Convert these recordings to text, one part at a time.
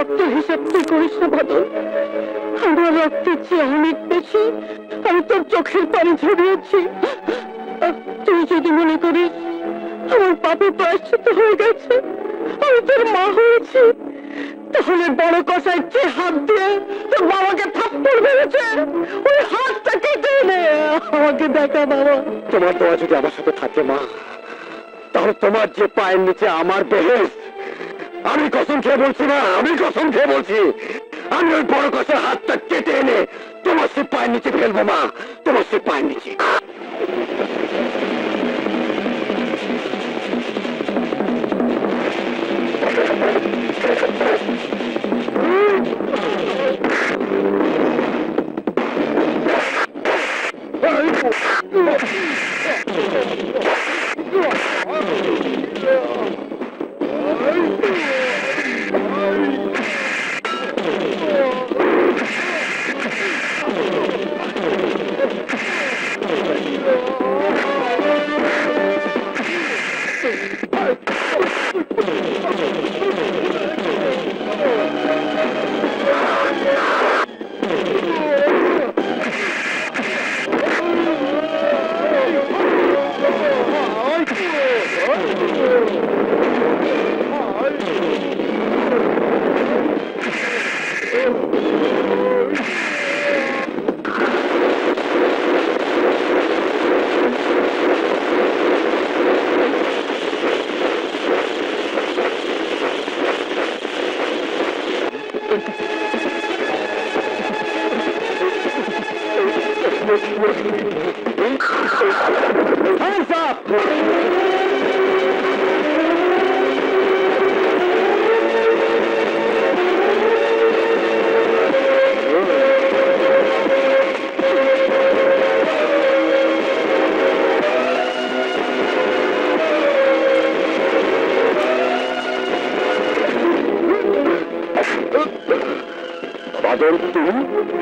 রক্ত হিসাব তুই করিস না বদল। আমার রক্তের চেয়ে অনেক বেশি আমি তোর চোখের পানি ঝরিয়েছি। তুই যদি মনে করিস আমার পাপের প্রায়শ্চিত্ত হয়ে গেছে, আমি তোর মা হয়েছি, তাহলে বড় কষাই যে হাত দিয়ে তোর বাবাকে থাপ্পড় মেরেছে ওই হাতটা কেটে নে, আমাকে দেখা বাবা। তোমার দোয়া যদি আমার সাথে থাকে মা, তাহলে তোমার যে পায়ের নিচে আমার বেহেশত, আমি কসম খেয়ে বলছি না, আমি কসম খেয়ে বলছি, আমি ওই বড় কষার হাতটা কেটে এনে তোমার সে পায়ের নিচে ফেলবো মা, তোমার সে পায়ের নিচে।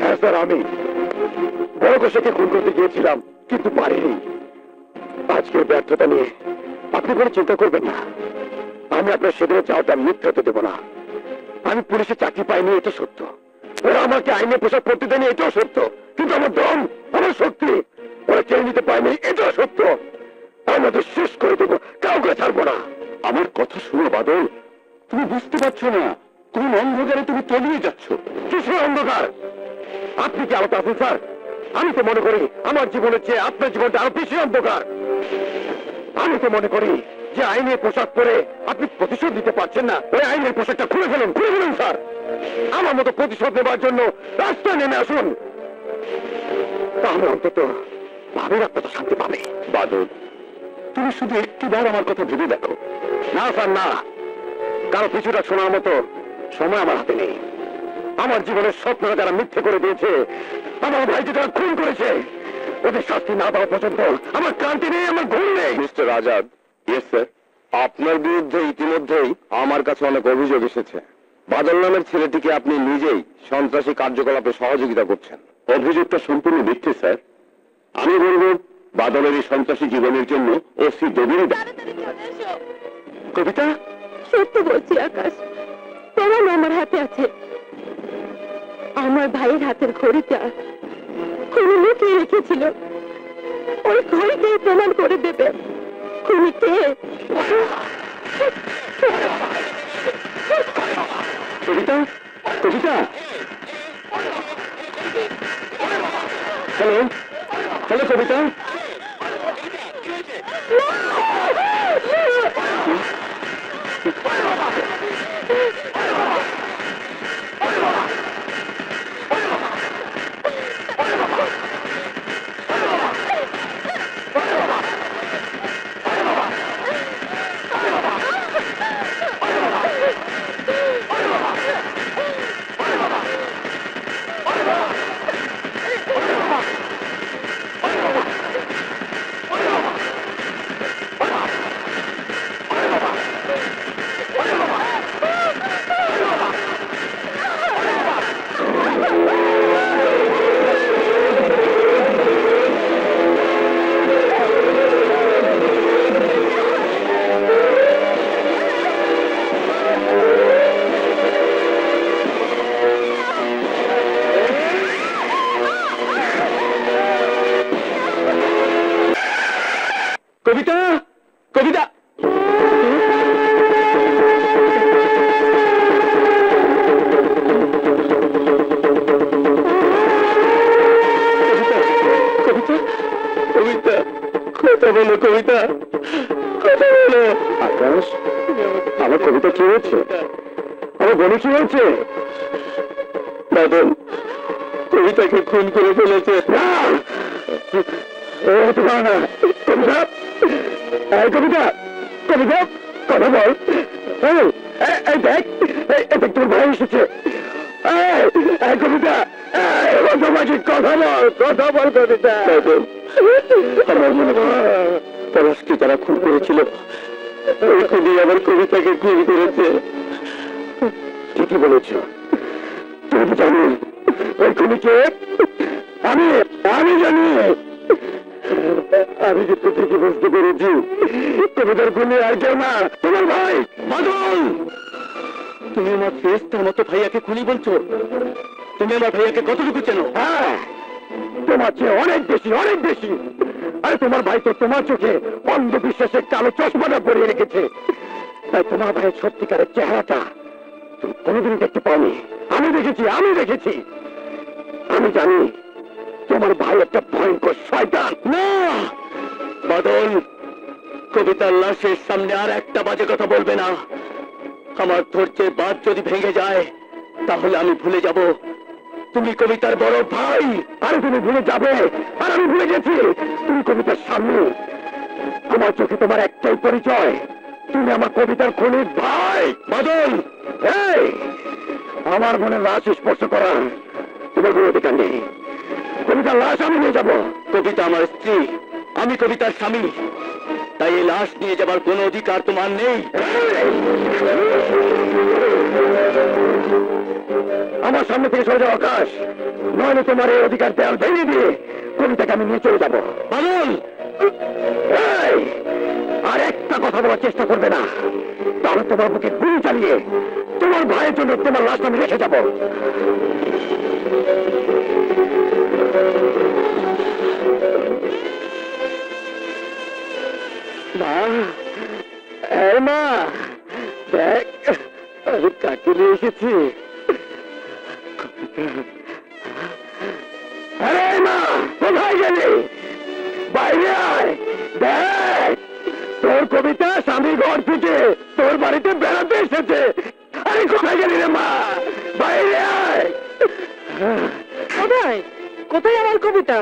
হ্যাঁ স্যার, আমি বড় কষাকে খুন করতে গিয়েছিলাম কিন্তু পারিনি। আজকের ব্যর্থতা নিয়ে আপনি কোনো চিন্তা করবেন না, আমি আপনার সেদিনের চাওয়াটা মিথ্যা হতে দেব না। আমি পুলিশে চাকরি পাইনি, এটা সত্য, ওরা আমাকে আইনে পোশাক পরতে দেয়নি, এটাও সত্য, কিন্তু আমার দম, আমার শক্তি ওরা কেড়ে নিতে পারেনি, এটাও সত্য। আমরা তো শেষ করে দেবো, কাউকে ছাড়বো না। আমার কথা শুনো বাদল, তুমি বুঝতে পারছো না কোন অন্ধকারে তুমি তলিয়ে যাচ্ছ। কিসের অন্ধকার? আপনি কি আলোতে আছেন স্যার? আমি তো মনে করি আমার জীবনের চেয়ে আপনার জীবনটা আরো বেশি অন্ধকার। আমি তো মনে করি যে আইনের পোশাক পরে আপনি প্রতিশোধ দিতে পারছেন না, ওই আইনের পোশাকটা খুলে ফেলুন, খুলে ফেলুন স্যার। আমার মতো প্রতিশোধ নেবার জন্য রাস্তায় নেমে আসুন, তাহলে অন্তত ভাবের আপনার শান্তি পাবে। বাদল, তুমি শুধু একটিবার আমার কথা ভেবে দেখো। না স্যার না, কারো পিছুটা শোনার মতো সময় আমার হাতে নেই। আমার জীবনের স্বপ্নটা যারা মিথ্যে করে দিয়েছে, আমার ভাইকে যারা খুন করেছে, ওদের শাস্তি না পাওয়া পর্যন্ত আমার ক্রান্তি নেই, আমার ঘুম নেই। মিস্টার আজাদ। Yes sir. আপনার বিরুদ্ধে ইতিমধ্যেই আমার কাছে অনেক অভিযোগ এসেছে। বাদল নামের ছেলেটিকে আপনি নিজেই সন্ত্রাসী কার্যকলাপে সহযোগিতা করছেন। অভিযোগটা সম্পূর্ণ মিথ্যে স্যার। আমি বলব বাদলের এই সন্ত্রাসী জীবনের জন্য ওসি দেবীর। কবিতা, সত্য বলছি আকাশ, প্রমাণ আমার হাতে আছে। আমার ভাইয়ের হাতের ঘড়িটা খুনি লুকিয়ে রেখেছিল, ওই ঘড়িটাই প্রমাণ করে দেবে খুনি কে। কবিতা, কবিতা, হ্যালো, হ্যালো কবিতা। কবিতা, কবিতা, কবিতা, কথা বলো কবিতা, কথা বলো। আকাশ, আমার কবিতা কি হয়েছে? আমার বোনে কি হয়েছে? বাদল কবিতাকে খুন করে ফেলেছে। কবিতা, কবিতা, কবিতা, কথা বল। দেখ, তোর ভাই এসেছে। কবিতা, কথা বল, কথা বল কবিতা। আমার মনে হয় পলাশকে যারা খুন করেছিল ওই খুনি আমার কবিতাকে খুন করেছে। ঠিকই বলেছ। তুমি জানো ওই খুনিকে? আমি আমি জানি। আমি যে থেকে বুঝতে পেরেছি কবিতার খুনি আর কেউ না, তোমার ভাই বাদল। তুমি আমার ফেস্তার মতো ভাইয়াকে খুনি বলছো? তুমি আমার ভাইয়াকে কতটুকু চেনো? হ্যাঁ, তোমার চেয়ে অনেক বেশি, অনেক বেশি। আরে তোমার ভাই তো তোমার চোখে অন্ধবিশ্বাসের কালো চশমাটা পরিয়ে রেখেছে। তাই তোমার ভাইয়ের সত্যিকারের চেহারাটা তুমি কোনোদিন দেখতে পাওনি। আমি দেখেছি, আমি দেখেছি। আমি জানি তোমার ভাই একটা ভয়ঙ্কর শয়তান। না বাদল, কবিতার লাশের সামনে আর একটা বাজে কথা বলবে না। আমার ধৈর্যের বাঁধ যদি ভেঙে যায় তাহলে আমি ভুলে যাব তুমি কবিতার বড় ভাই। আরে তুমি ভুলে যাবে, আর আমি ভুলে গেছি তুমি কবিতার সামনে। আমার চোখে তোমার একটাই পরিচয়, তুমি আমার কবিতার খুনির ভাই। বাদল, এই আমার মনে লাশ স্পর্শ করা তোমার কোনো অধিকার নেই। কবিতার লাশ আমি নিয়ে যাব। কবিতা আমার স্ত্রী, আমি কবিতার স্বামী, তাই এই লাশ নিয়ে যাবার কোনো অধিকার তোমার নেই। আমার সামনে থেকে সরে যাও আকাশ, নইলে তোমার এই অধিকার দেয়াল ভেঙে দিয়ে কবিতাকে আমি নিয়ে চলে যাব। বাদল, আর একটা কথা বলার চেষ্টা করবে না, তাহলে তোমার বুকে গুলি চালিয়ে তোমার ভাইয়ের জন্য তোমার লাশ আমি রেখে যাব। মা, মা দেখ আমি কাকে নিয়ে এসেছি। আরে মা, কোথায় গেলি? বাইরে আয়। দেখ তোর কবিতা স্বামী ঘর থেকে তোর বাড়িতে বেড়াতে এসেছে। আরে কোথায় গেলি রে মা? বাইরে আয়। কোথায় কোথায় আমার কবিতা?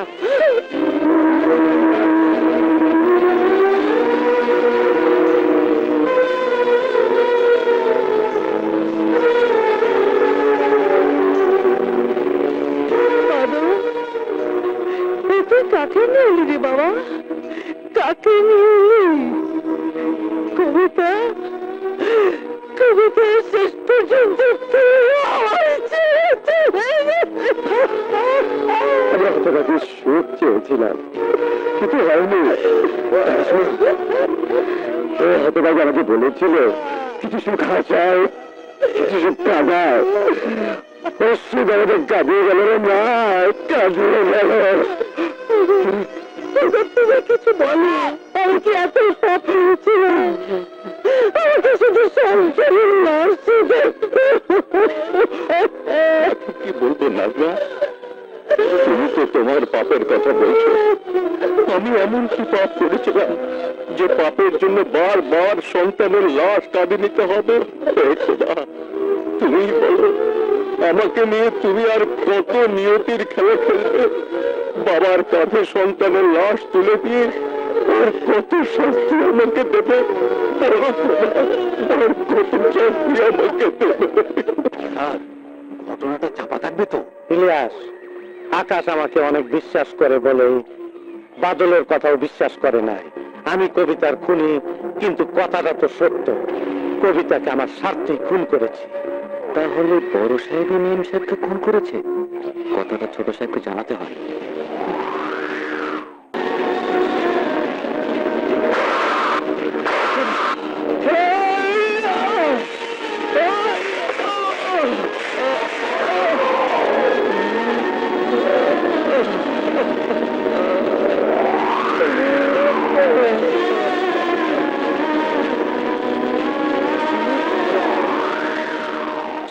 কাকে নিয়ে এলি রে বাবা? কাকে নিয়ে? কবিতা, কবিতা শেষ পর্যন্ত সুখ চেয়েছিলাম কিন্তু হয়নি। হতভাগে আমাকে বলেছিল কিছু সুখ হাসায়, কিছু সুখ কাঁদায়। সুখ আমাদের কাঁদিয়ে গেল রে মা, কাঁদিয়ে গেল। তুমি কিছু বলো, আমি কি এত পাপ করেছিলাম? আমাকে শুধু সংসারের লাশ কি বলবো নাজমা, তুমি তো তোমার পাপের কথা বলছো। আমি এমন কি পাপ করেছিলাম যে পাপের জন্য বারবার সন্তানের লাশ কাঁদে নিতে হবে? তুমি বলো, আমাকে নিয়ে তুমি আর কত নিয়তির খেলা খেলবে? বাবার কাঁধে সন্তানের লাশ তুলে দিয়ে আর কত শাস্তি আমাকে দেবে? আর কত শাস্তি আমাকে দেবে? ঘটনাটা চাপা থাকবে তো? ইলিয়াস, আকাশ আমাকে অনেক বিশ্বাস করে বলে বাদলের কথাও বিশ্বাস করে নাই। আমি কবিতার খুনি, কিন্তু কথাটা তো সত্য। কবিতাকে আমার স্বার্থে খুন করেছি। তাহলে বড় সাহেব মেম সাহেবকে খুন করেছে? কথাটা ছোট সাহেবকে জানাতে হয়।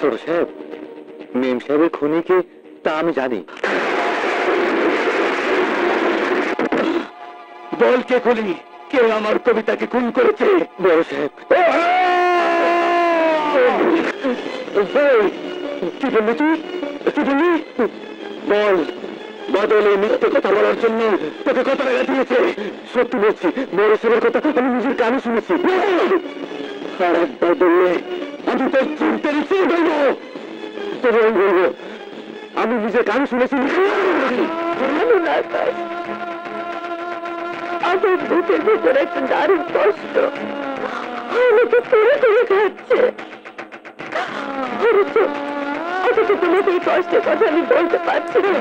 ছোট সাহেব, মেম সাহেবের খুনিকে তা আমি জানি। বল কে খুনি, কে আমার কবিতাকে খুন করেছে? বড় সাহেব। কি বললি তুই? কি বললি? বল। বাদলে মিথ্যে কথা বলার জন্য তোকে কত টাকা দিয়েছে? সত্যি বলছি, বড় সাহেবের কথা আমি নিজের কানে শুনেছি। আর একবার বললে আমি তোর চিনতে নিচ্ছি বলবো, তবে আমি বলবো আমি নিজের কানে শুনেছি। আমার বুকের ভিতরে একটা দারুণ কষ্ট, আমাকে পুরো করে খাচ্ছে। অথচ তোমাকে এই কষ্টের কথা আমি বলতে পারছি না।